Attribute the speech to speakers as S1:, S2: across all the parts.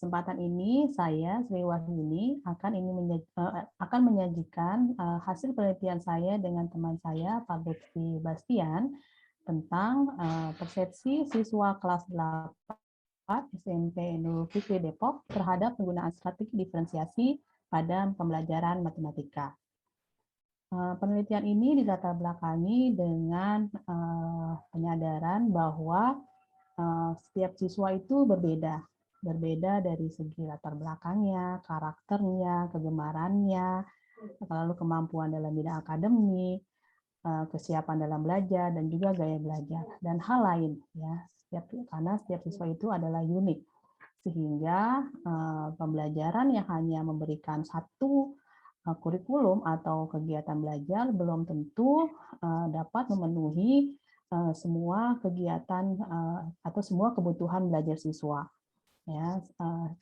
S1: kesempatan ini saya Sri Wahyuni akan menyajikan hasil penelitian saya dengan teman saya Pak Lutfi Bastian tentang persepsi siswa kelas 8 SMP Nurul Fikri Depok terhadap penggunaan strategi diferensiasi pada pembelajaran matematika. Penelitian ini dilatar belakangi dengan penyadaran bahwa setiap siswa itu berbeda dari segi latar belakangnya, karakternya, kegemarannya, lalu kemampuan dalam bidang akademik, kesiapan dalam belajar, dan juga gaya belajar, dan hal lain. Ya, karena setiap siswa itu adalah unik, sehingga pembelajaran yang hanya memberikan satu kurikulum atau kegiatan belajar belum tentu dapat memenuhi semua kegiatan atau semua kebutuhan belajar siswa. Ya,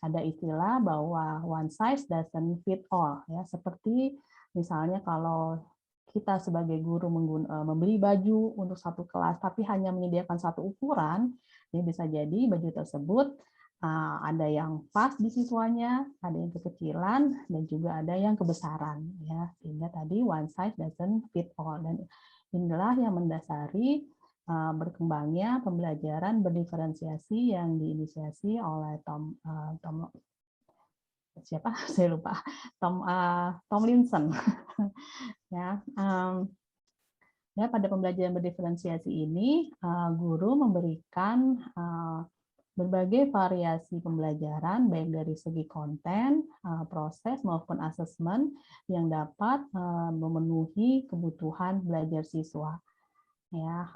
S1: ada istilah bahwa one size doesn't fit all. Ya, seperti misalnya kalau kita sebagai guru membeli baju untuk satu kelas, tapi hanya menyediakan satu ukuran, ini bisa jadi baju tersebut ada yang pas di siswanya, ada yang kekecilan, dan juga ada yang kebesaran. Ya, sehingga tadi one size doesn't fit all. Dan inilah yang mendasari berkembangnya pembelajaran berdiferensiasi yang diinisiasi oleh Tomlinson. Ya, pada pembelajaran berdiferensiasi ini, guru memberikan berbagai variasi pembelajaran, baik dari segi konten, proses, maupun asesmen yang dapat memenuhi kebutuhan belajar siswa. Ya,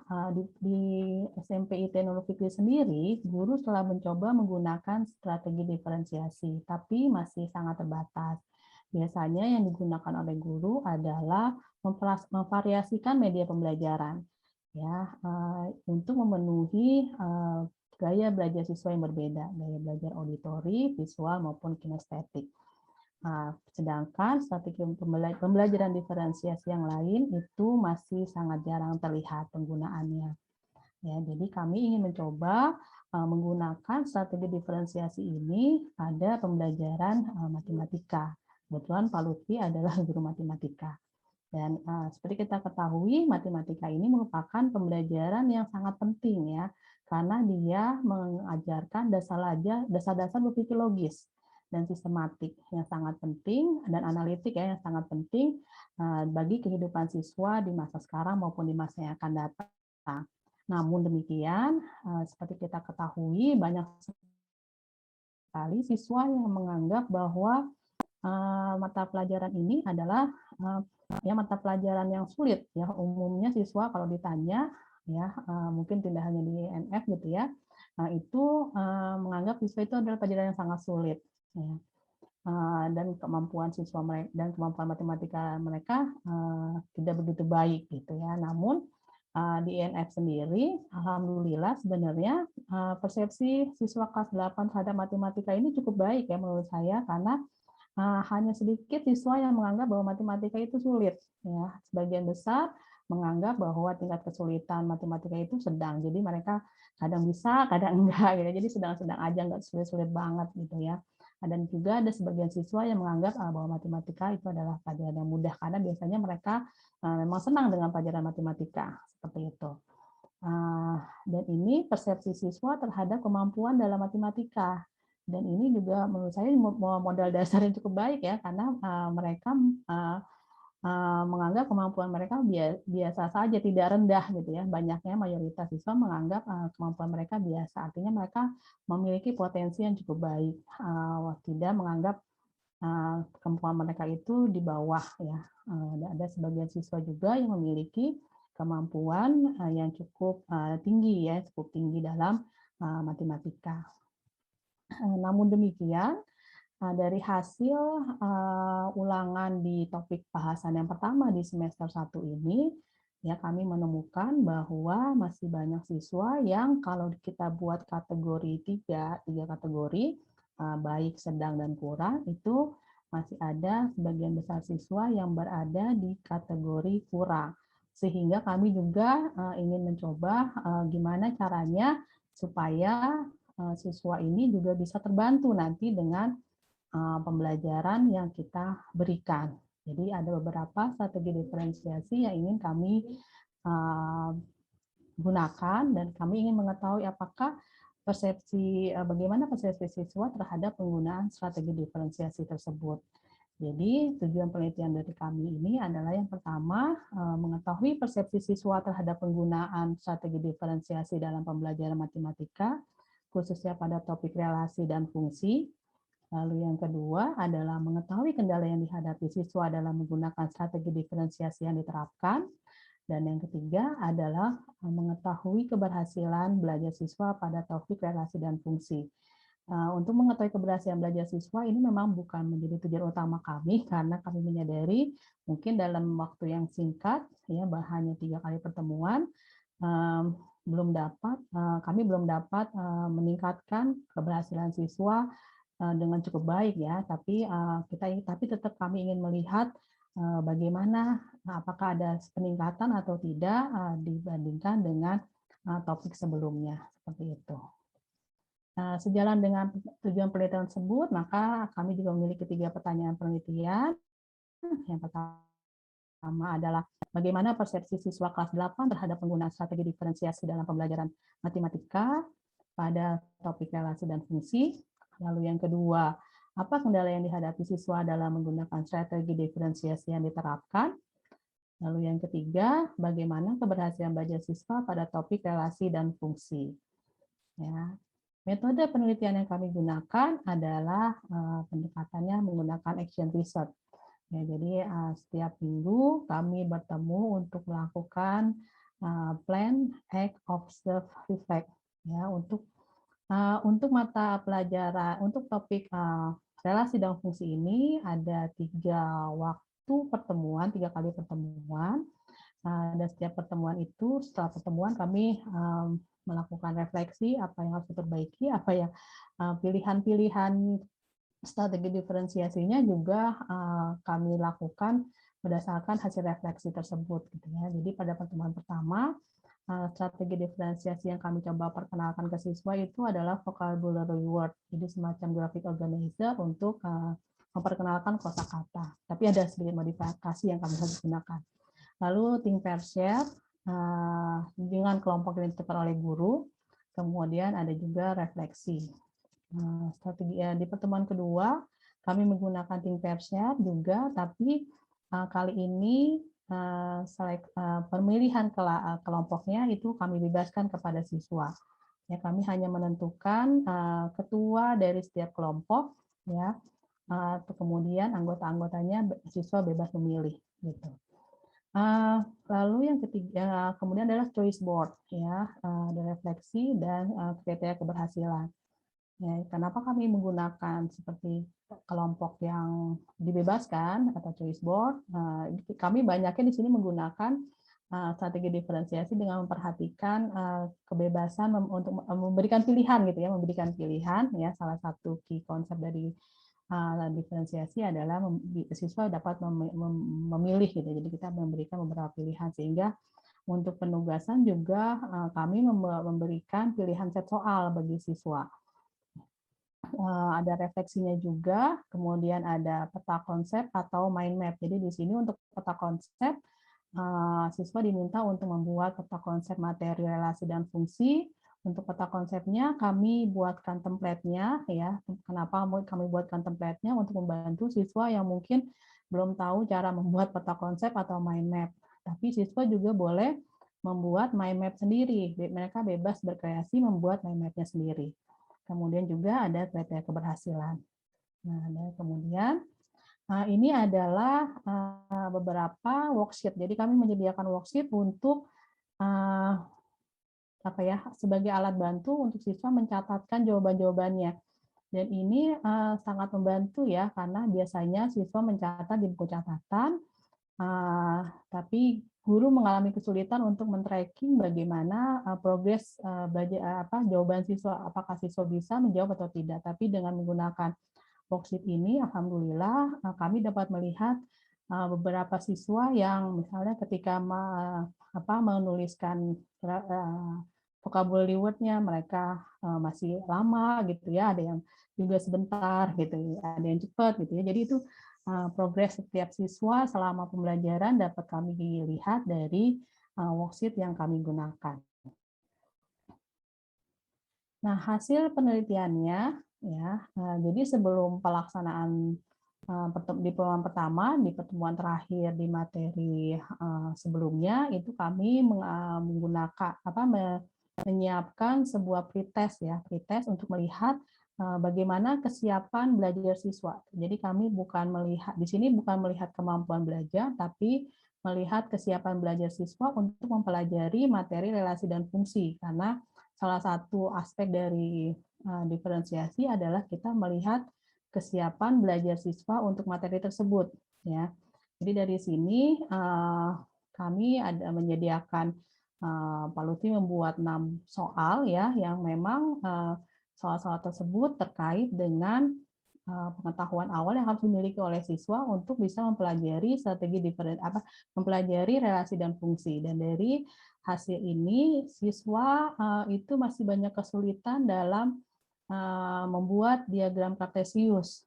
S1: di SMP IT Nurul Fikri sendiri, guru telah mencoba menggunakan strategi diferensiasi, tapi masih sangat terbatas. Biasanya yang digunakan oleh guru adalah memvariasikan media pembelajaran, ya, untuk memenuhi gaya belajar siswa yang berbeda, gaya belajar auditori, visual, maupun kinestetik. Sedangkan strategi pembelajaran diferensiasi yang lain itu masih sangat jarang terlihat penggunaannya. Ya, jadi kami ingin mencoba menggunakan strategi diferensiasi ini pada pembelajaran matematika. Kebetulan Pak Lutfi adalah guru matematika. Dan seperti kita ketahui, matematika ini merupakan pembelajaran yang sangat penting, ya, karena dia mengajarkan dasar-dasar berpikir logis dan sistematik yang sangat penting, dan analitik, ya, yang sangat penting bagi kehidupan siswa di masa sekarang maupun di masa yang akan datang. Namun demikian, seperti kita ketahui, banyak sekali siswa yang menganggap bahwa mata pelajaran ini adalah mata pelajaran yang sulit. Ya, umumnya siswa kalau ditanya, ya, mungkin tidak hanya di NF gitu, ya, itu menganggap siswa itu adalah pelajaran yang sangat sulit. Ya. Dan kemampuan siswa mereka dan kemampuan matematika mereka tidak begitu baik gitu, ya. Namun di INF sendiri, alhamdulillah sebenarnya persepsi siswa kelas 8 terhadap matematika ini cukup baik, ya, menurut saya, karena hanya sedikit siswa yang menganggap bahwa matematika itu sulit. Ya, sebagian besar menganggap bahwa tingkat kesulitan matematika itu sedang. Jadi mereka kadang bisa, kadang enggak. Gitu. Jadi sedang-sedang aja, enggak sulit-sulit banget gitu, ya. Dan juga ada sebagian siswa yang menganggap bahwa matematika itu adalah pelajaran yang mudah karena biasanya mereka memang senang dengan pelajaran matematika seperti itu. Dan ini persepsi siswa terhadap kemampuan dalam matematika. Dan ini juga menurut saya modal dasar yang cukup baik, ya, karena mereka menganggap kemampuan mereka biasa saja, tidak rendah gitu, ya. Banyaknya mayoritas siswa menganggap kemampuan mereka biasa, artinya mereka memiliki potensi yang cukup baik, tidak menganggap kemampuan mereka itu di bawah, ya. Ada sebagian siswa juga yang memiliki kemampuan yang cukup tinggi, ya, cukup tinggi dalam matematika. Namun demikian, dari hasil ulangan di topik bahasan yang pertama di semester 1 ini, ya, kami menemukan bahwa masih banyak siswa yang kalau kita buat kategori tiga kategori, baik, sedang, dan kurang, itu masih ada sebagian besar siswa yang berada di kategori kurang. Sehingga kami juga ingin mencoba gimana caranya supaya siswa ini juga bisa terbantu nanti dengan pembelajaran yang kita berikan. Jadi ada beberapa strategi diferensiasi yang ingin kami gunakan dan kami ingin mengetahui apakah bagaimana persepsi siswa terhadap penggunaan strategi diferensiasi tersebut. Jadi tujuan penelitian dari kami ini adalah yang pertama mengetahui persepsi siswa terhadap penggunaan strategi diferensiasi dalam pembelajaran matematika, khususnya pada topik relasi dan fungsi. Lalu yang kedua adalah mengetahui kendala yang dihadapi siswa dalam menggunakan strategi diferensiasi yang diterapkan. Dan yang ketiga adalah mengetahui keberhasilan belajar siswa pada topik relasi dan fungsi. Untuk mengetahui keberhasilan belajar siswa ini memang bukan menjadi tujuan utama kami karena kami menyadari mungkin dalam waktu yang singkat, ya hanya 3 kali pertemuan, kami belum dapat meningkatkan keberhasilan siswa dengan cukup baik ya, tapi tetap kami ingin melihat bagaimana apakah ada peningkatan atau tidak dibandingkan dengan topik sebelumnya seperti itu. Sejalan dengan tujuan penelitian tersebut, maka kami juga memiliki 3 pertanyaan penelitian. Yang pertama adalah bagaimana persepsi siswa kelas 8 terhadap penggunaan strategi diferensiasi dalam pembelajaran matematika pada topik relasi dan fungsi. Lalu yang kedua, apa kendala yang dihadapi siswa dalam menggunakan strategi diferensiasi yang diterapkan? Lalu yang ketiga, bagaimana keberhasilan belajar siswa pada topik relasi dan fungsi? Ya. Metode penelitian yang kami gunakan adalah pendekatannya menggunakan action research. Ya, jadi setiap minggu kami bertemu untuk melakukan plan, act, observe, reflect. Ya, untuk mata pelajaran, untuk topik relasi dan fungsi ini ada 3 waktu pertemuan, 3 kali pertemuan. Dan setiap pertemuan itu, setelah pertemuan kami melakukan refleksi apa yang harus diperbaiki, apa yang pilihan-pilihan strategi diferensiasinya juga kami lakukan berdasarkan hasil refleksi tersebut. Gitu ya. Jadi pada pertemuan pertama, strategi diferensiasi yang kami coba perkenalkan ke siswa itu adalah vocabulary word, jadi semacam graphic organizer untuk memperkenalkan kosakata. Tapi ada sedikit modifikasi yang kami harus gunakan. Lalu think pair share dengan kelompok yang ditentukan oleh guru. Kemudian ada juga refleksi. Strategi di pertemuan kedua kami menggunakan think pair share juga, tapi kali ini pemilihan kelompoknya itu kami bebaskan kepada siswa. Ya, kami hanya menentukan ketua dari setiap kelompok, ya. Kemudian anggota-anggotanya siswa bebas memilih, gitu. Lalu yang ketiga, kemudian adalah choice board, ya, ada refleksi dan kriteria keberhasilan. Ya, kenapa kami menggunakan seperti kelompok yang dibebaskan atau choice board? Kami banyaknya di sini menggunakan strategi diferensiasi dengan memperhatikan kebebasan untuk memberikan pilihan, gitu ya, memberikan pilihan. Ya, salah satu key konsep dari diferensiasi adalah siswa dapat memilih, gitu. Jadi kita memberikan beberapa pilihan sehingga untuk penugasan juga kami memberikan pilihan set soal bagi siswa. Ada refleksinya juga, kemudian ada peta konsep atau mind map. Jadi di sini untuk peta konsep, siswa diminta untuk membuat peta konsep materi, relasi, dan fungsi. Untuk peta konsepnya kami buatkan template-nya, ya. Kenapa kami buatkan template-nya? Untuk membantu siswa yang mungkin belum tahu cara membuat peta konsep atau mind map. Tapi siswa juga boleh membuat mind map sendiri. Mereka bebas berkreasi membuat mind map-nya sendiri. Kemudian juga ada kriteria keberhasilan. Nah, dan kemudian ini adalah beberapa worksheet. Jadi kami menyediakan worksheet untuk sebagai alat bantu untuk siswa mencatatkan jawaban-jawabannya. Dan ini sangat membantu ya, karena biasanya siswa mencatat di buku catatan, tapi guru mengalami kesulitan untuk men-tracking bagaimana progres jawaban siswa, apakah siswa bisa menjawab atau tidak. Tapi dengan menggunakan worksheet ini, alhamdulillah kami dapat melihat beberapa siswa yang misalnya ketika menuliskan vocabulary word-nya mereka masih lama gitu ya, ada yang juga sebentar gitu, ada yang cepat gitu ya. Jadi itu progres setiap siswa selama pembelajaran dapat kami lihat dari worksheet yang kami gunakan. Nah, hasil penelitiannya ya, jadi sebelum pelaksanaan di pertemuan pertama, di pertemuan terakhir di materi sebelumnya itu kami menggunakan menyiapkan sebuah pretest ya, pretest untuk melihat bagaimana kesiapan belajar siswa. Jadi kami bukan melihat di sini bukan melihat kemampuan belajar, tapi melihat kesiapan belajar siswa untuk mempelajari materi relasi dan fungsi, karena salah satu aspek dari diferensiasi adalah kita melihat kesiapan belajar siswa untuk materi tersebut ya. Jadi dari sini kami ada menyediakan Pak Lutfi membuat 6 soal ya yang memang soal-soal tersebut terkait dengan pengetahuan awal yang harus dimiliki oleh siswa untuk bisa mempelajari mempelajari relasi dan fungsi. Dan dari hasil ini siswa itu masih banyak kesulitan dalam membuat diagram kartesius,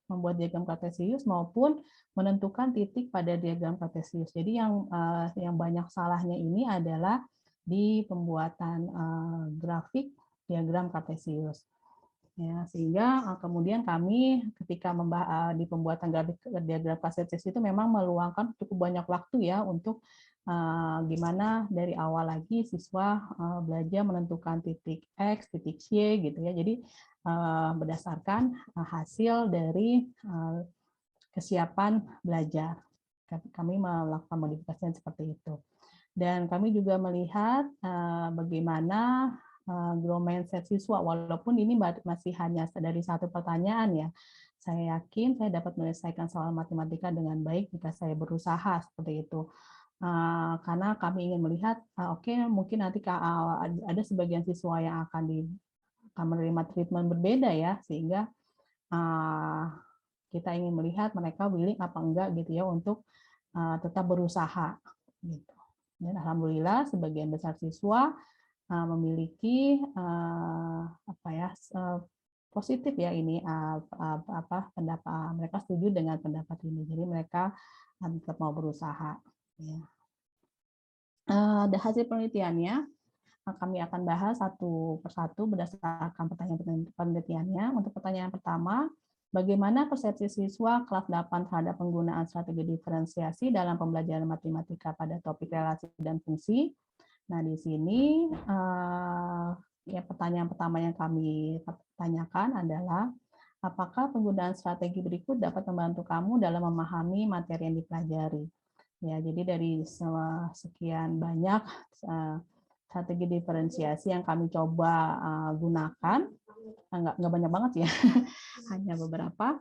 S1: maupun menentukan titik pada diagram kartesius. Jadi yang banyak salahnya ini adalah di pembuatan grafik diagram kartesius. Ya, sehingga kemudian kami ketika di pembuatan grafik diagram kartesius itu memang meluangkan cukup banyak waktu ya untuk gimana dari awal lagi siswa belajar menentukan titik X, titik Y gitu ya. Jadi berdasarkan hasil dari kesiapan belajar. Kami melakukan modifikasi seperti itu. Dan kami juga melihat bagaimana growth mindset siswa, walaupun ini masih hanya dari satu pertanyaan ya. Saya yakin saya dapat menyelesaikan soal matematika dengan baik jika saya berusaha seperti itu. Karena kami ingin melihat, oke, mungkin nanti ada sebagian siswa yang akan menerima treatment berbeda ya, sehingga kita ingin melihat mereka willing apa enggak gitu ya untuk tetap berusaha gitu. Dan alhamdulillah sebagian besar siswa memiliki positif ya ini pendapat mereka setuju dengan pendapat ini. Jadi mereka tetap mau berusaha ya. Hasil penelitiannya kami akan bahas satu persatu berdasarkan pertanyaan penelitiannya. Untuk pertanyaan pertama, bagaimana persepsi siswa kelas 8 terhadap penggunaan strategi diferensiasi dalam pembelajaran matematika pada topik relasi dan fungsi? Nah, di sini ya pertanyaan pertama yang kami tanyakan adalah apakah penggunaan strategi berikut dapat membantu kamu dalam memahami materi yang dipelajari? Ya, jadi dari sekian banyak strategi diferensiasi yang kami coba gunakan, nggak banyak banget ya, hanya beberapa.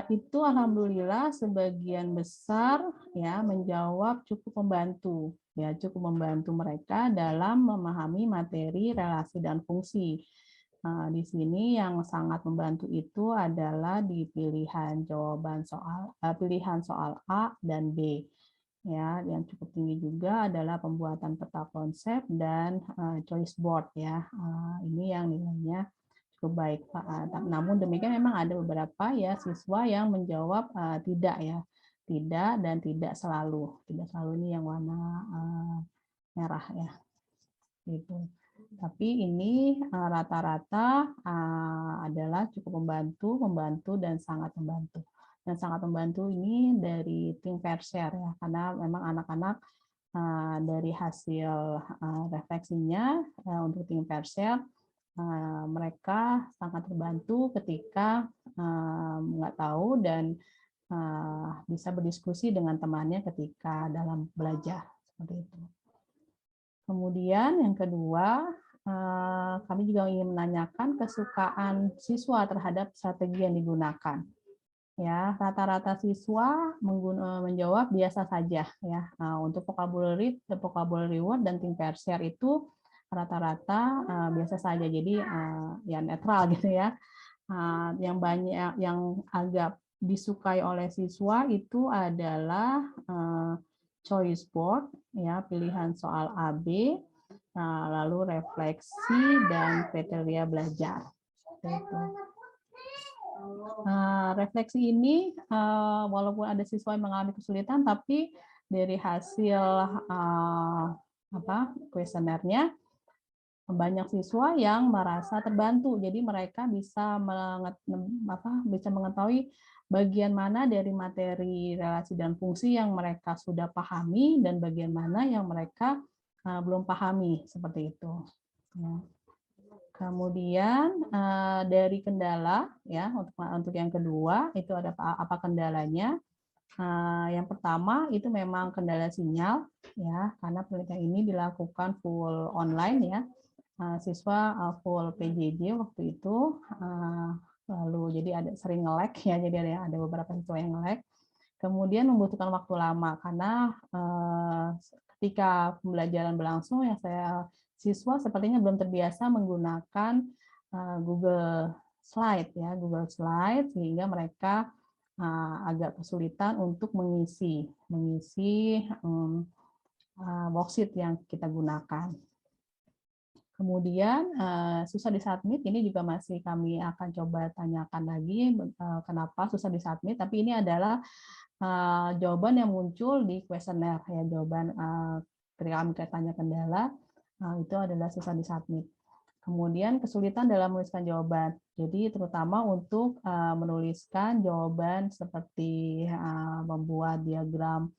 S1: Itu alhamdulillah sebagian besar ya menjawab cukup membantu mereka dalam memahami materi relasi dan fungsi. Di sini yang sangat membantu itu adalah di pilihan soal A dan B. Ya, yang cukup tinggi juga adalah pembuatan peta konsep dan choice board ya. Ini yang nilainya cukup baik. Namun demikian memang ada beberapa ya siswa yang menjawab tidak ya, tidak dan tidak selalu ini yang warna merah ya, gitu. Tapi ini rata-rata adalah cukup membantu dan sangat membantu. Dan sangat membantu ini dari tim Pershare ya, karena memang anak-anak dari hasil refleksinya untuk tim Pershare mereka sangat terbantu ketika nggak tahu dan bisa berdiskusi dengan temannya ketika dalam belajar seperti itu. Kemudian yang kedua, kami juga ingin menanyakan kesukaan siswa terhadap strategi yang digunakan. Ya, rata-rata siswa menjawab biasa saja ya. Untuk vocabulary word dan tim Pershare itu rata-rata biasa saja. Jadi ya netral gitu ya. Yang banyak yang agak disukai oleh siswa itu adalah choice board ya, pilihan soal A, B, lalu refleksi dan kriteria belajar. Itu. Refleksi ini walaupun ada siswa yang mengalami kesulitan, tapi dari hasil kuesionernya banyak siswa yang merasa terbantu. Jadi mereka bisa mengetahui bagian mana dari materi relasi dan fungsi yang mereka sudah pahami dan bagian mana yang mereka belum pahami, seperti itu. Ya. Kemudian dari kendala, ya untuk yang kedua itu ada apa kendalanya? Yang pertama itu memang kendala sinyal, ya karena penelitian ini dilakukan full online, ya. Siswa full PJJ waktu itu, lalu jadi ada sering nge-lag, ya, jadi ada beberapa siswa yang nge-lag. Kemudian membutuhkan waktu lama karena ketika pembelajaran berlangsung ya siswa sepertinya belum terbiasa menggunakan Google Slide, ya Google Slide, sehingga mereka agak kesulitan untuk mengisi worksheet yang kita gunakan. Kemudian susah disubmit, ini juga masih kami akan coba tanyakan lagi kenapa susah disubmit, tapi ini adalah jawaban yang muncul di kuesioner, ya jawaban ketika kami tanya kendala itu adalah susah disubmit. Kemudian kesulitan dalam menuliskan jawaban, jadi terutama untuk menuliskan jawaban seperti membuat diagram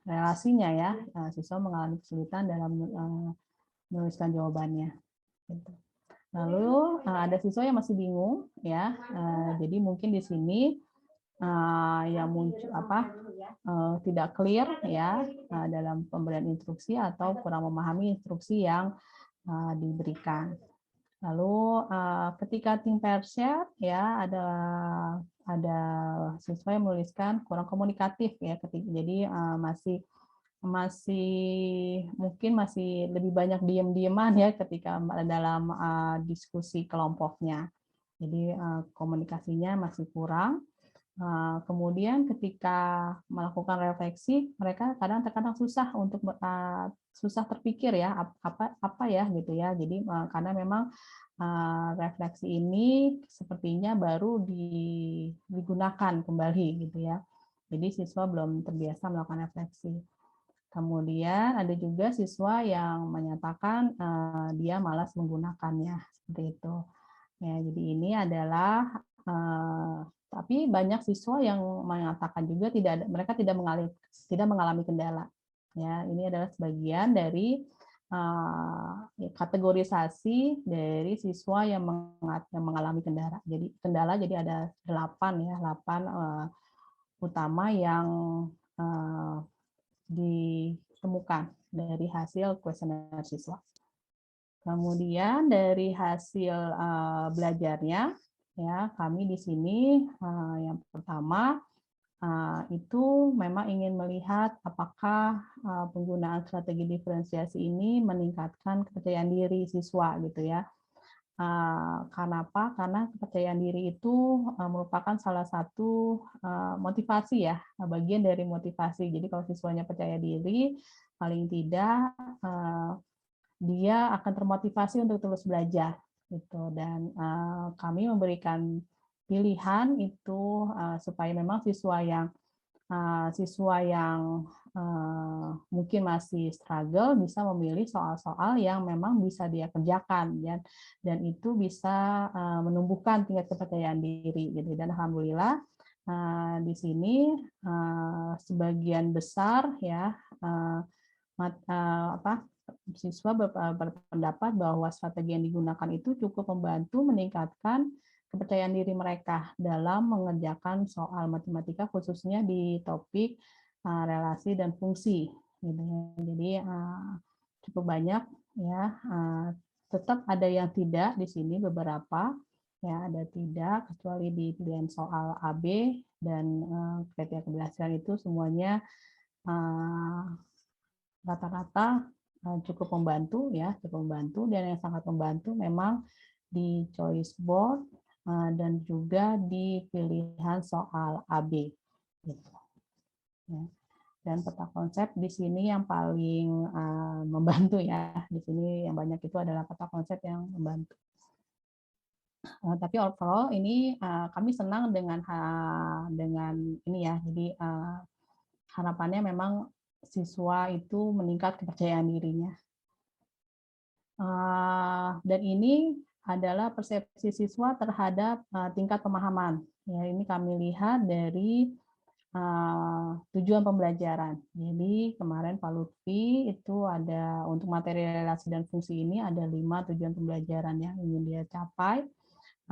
S1: relasinya, ya siswa mengalami kesulitan dalam menuliskan jawabannya. Lalu ada siswa yang masih bingung, ya. Jadi mungkin di sini yang muncul tidak clear, ya dalam pemberian instruksi atau kurang memahami instruksi yang diberikan. Lalu ketika tim pair share, ya ada siswa yang menuliskan kurang komunikatif, ya jadi mungkin masih lebih banyak diam-diaman, ya ketika dalam diskusi kelompoknya. Jadi komunikasinya masih kurang. Kemudian ketika melakukan refleksi, mereka terkadang susah untuk susah terpikir, ya apa ya gitu, ya. Jadi karena memang refleksi ini sepertinya baru digunakan kembali gitu, ya. Jadi siswa belum terbiasa melakukan refleksi. Kemudian ada juga siswa yang menyatakan dia malas menggunakannya, seperti itu. Ya, jadi ini adalah tapi banyak siswa yang mengatakan juga mereka tidak mengalami kendala. Ya, ini adalah sebagian dari kategorisasi dari siswa yang mengalami kendala. Jadi ada 8, ya, 8 utama yang ditemukan dari hasil kuesioner siswa. Kemudian dari hasil belajarnya, ya kami di sini yang pertama itu memang ingin melihat apakah penggunaan strategi diferensiasi ini meningkatkan kepercayaan diri siswa, gitu ya. Karena apa? Karena kepercayaan diri itu merupakan salah satu motivasi, ya, bagian dari motivasi. Jadi kalau siswanya percaya diri, paling tidak dia akan termotivasi untuk terus belajar, gitu. Dan kami memberikan pilihan itu supaya memang siswa yang mungkin masih struggle bisa memilih soal-soal yang memang bisa dia kerjakan, dan itu bisa menumbuhkan tingkat kepercayaan diri, gitu. Dan alhamdulillah di sini sebagian besar, ya siswa berpendapat bahwa strategi yang digunakan itu cukup membantu meningkatkan kepercayaan diri mereka dalam mengerjakan soal matematika, khususnya di topik relasi dan fungsi. Gitu. Jadi cukup banyak, ya. Tetap ada yang tidak di sini, beberapa, ya ada tidak, kecuali di pilihan soal AB dan kriteria keberhasilan itu semuanya rata-rata cukup membantu, ya cukup membantu. Dan yang sangat membantu memang di choice board dan juga di pilihan soal AB, gitu. Ya. Dan peta konsep di sini yang paling membantu ya. Di sini yang banyak itu adalah peta konsep yang membantu. Tapi overall ini kami senang dengan ini ya. Jadi harapannya memang siswa itu meningkat kepercayaan dirinya. Dan ini adalah persepsi siswa terhadap tingkat pemahaman. Ya, ini kami lihat dari tujuan pembelajaran. Jadi kemarin Pak Lutfi itu ada untuk materi relasi dan fungsi ini ada 5 tujuan pembelajaran yang ingin dia capai.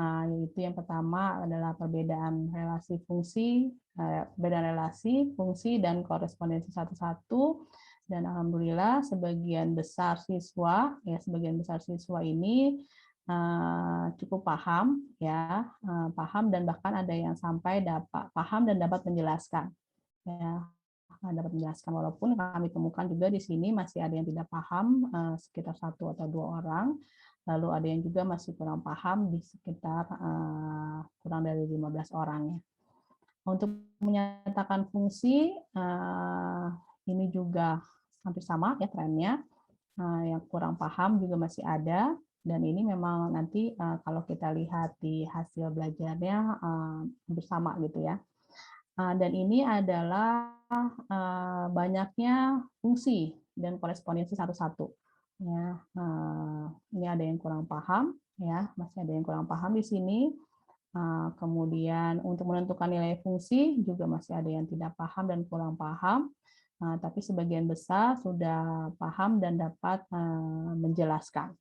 S1: Yaitu yang pertama adalah perbedaan relasi fungsi, perbedaan relasi, fungsi, dan korespondensi satu-satu. Dan alhamdulillah sebagian besar siswa ini cukup paham ya, paham dan bahkan ada yang sampai dapat paham dan dapat menjelaskan ya, dapat menjelaskan walaupun kami temukan juga di sini masih ada yang tidak paham sekitar 1 atau 2 orang, lalu ada yang juga masih kurang paham di sekitar kurang dari 15 orang ya. Untuk menyatakan fungsi ini juga hampir sama ya trennya, yang kurang paham juga masih ada. Dan ini memang nanti kalau kita lihat di hasil belajarnya hampir sama gitu ya. Dan ini adalah banyaknya fungsi dan korespondensi satu-satu. Ya, ini ada yang kurang paham, ya masih ada yang kurang paham di sini. Kemudian untuk menentukan nilai fungsi juga masih ada yang tidak paham dan kurang paham. Tapi sebagian besar sudah paham dan dapat menjelaskan.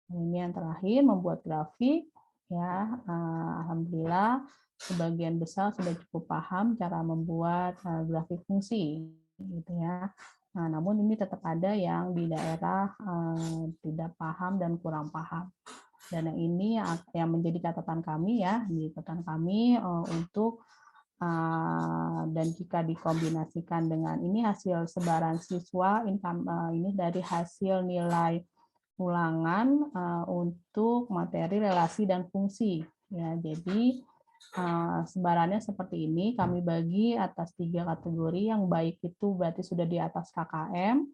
S1: Ini yang terakhir membuat grafik ya, alhamdulillah sebagian besar sudah cukup paham cara membuat grafik fungsi gitu ya. Namun ini tetap ada yang di daerah tidak paham dan kurang paham. Dan ini yang menjadi catatan kami ya, di catatan kami untuk dan jika dikombinasikan dengan ini hasil sebaran siswa ini dari hasil nilai ulangan untuk materi relasi dan fungsi ya. Jadi sebarannya seperti ini, kami bagi atas 3 kategori. Yang baik itu berarti sudah di atas KKM,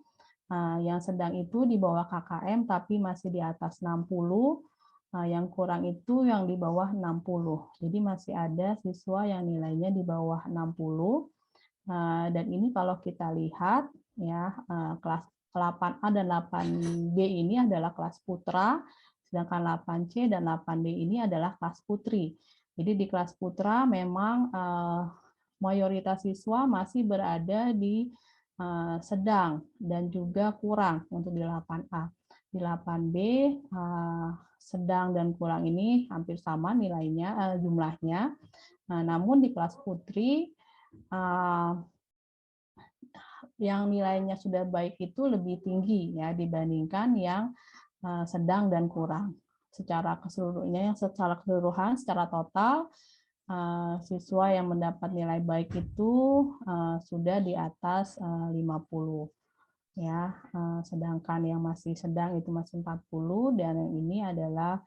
S1: yang sedang itu di bawah KKM tapi masih di atas 60, yang kurang itu yang di bawah 60. Jadi masih ada siswa yang nilainya di bawah 60. Dan ini kalau kita lihat ya, kelas 8A dan 8B ini adalah kelas putra, sedangkan 8C dan 8D ini adalah kelas putri. Jadi di kelas putra memang mayoritas siswa masih berada di sedang dan juga kurang untuk di 8A. Di 8B sedang dan kurang ini hampir sama nilainya, jumlahnya. Namun di kelas putri yang nilainya sudah baik itu lebih tinggi ya dibandingkan yang sedang dan kurang. Secara keseluruhan, secara total siswa yang mendapat nilai baik itu sudah di atas 50 ya, sedangkan yang masih sedang itu masih 40 dan yang ini adalah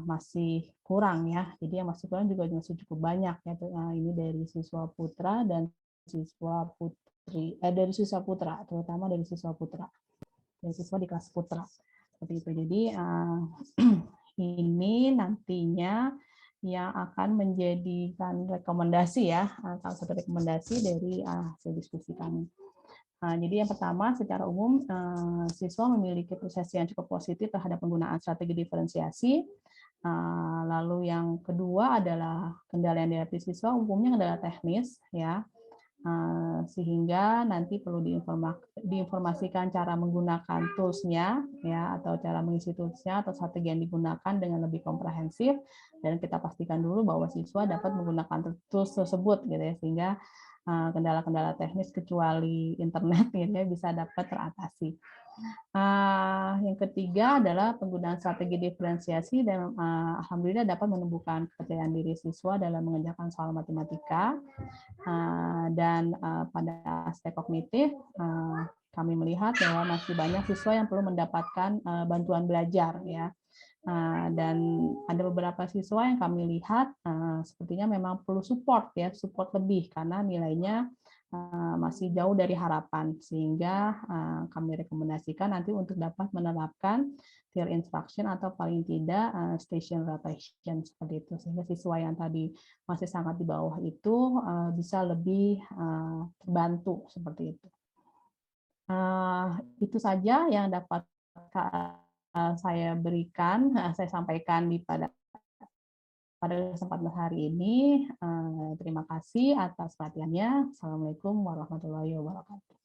S1: masih kurang ya. Jadi yang masih kurang juga masih cukup banyak ya. Ini dari siswa putra dan siswa putri, dari siswa putra, terutama dari siswa putra, dari siswa di kelas putra seperti itu. Jadi ini nantinya yang akan menjadikan rekomendasi ya, salah satu rekomendasi dari hasil diskusi kami. Jadi yang pertama, secara umum siswa memiliki persepsi yang cukup positif terhadap penggunaan strategi diferensiasi. Lalu yang kedua adalah kendala yang dihadapi siswa umumnya adalah teknis ya, sehingga nanti perlu diinformasikan cara menggunakan tools-nya ya, atau cara mengisi tools-nya atau strategi yang digunakan dengan lebih komprehensif, dan kita pastikan dulu bahwa siswa dapat menggunakan tools tersebut gitu ya, sehingga kendala-kendala teknis kecuali internet gitu ya bisa dapat teratasi. Yang ketiga adalah penggunaan strategi diferensiasi dan alhamdulillah dapat menumbuhkan kepercayaan diri siswa dalam mengerjakan soal matematika. Dan pada aspek kognitif kami melihat bahwa masih banyak siswa yang perlu mendapatkan bantuan belajar ya. Dan ada beberapa siswa yang kami lihat sepertinya memang perlu support ya, support lebih karena nilainya masih jauh dari harapan, sehingga kami rekomendasikan nanti untuk dapat menerapkan peer instruction atau paling tidak station rotation seperti itu, sehingga siswa yang tadi masih sangat di bawah itu bisa lebih terbantu seperti itu. Itu saja yang dapat saya berikan, saya sampaikan pada kesempatan hari ini. Terima kasih atas perhatiannya. Assalamualaikum warahmatullahi wabarakatuh.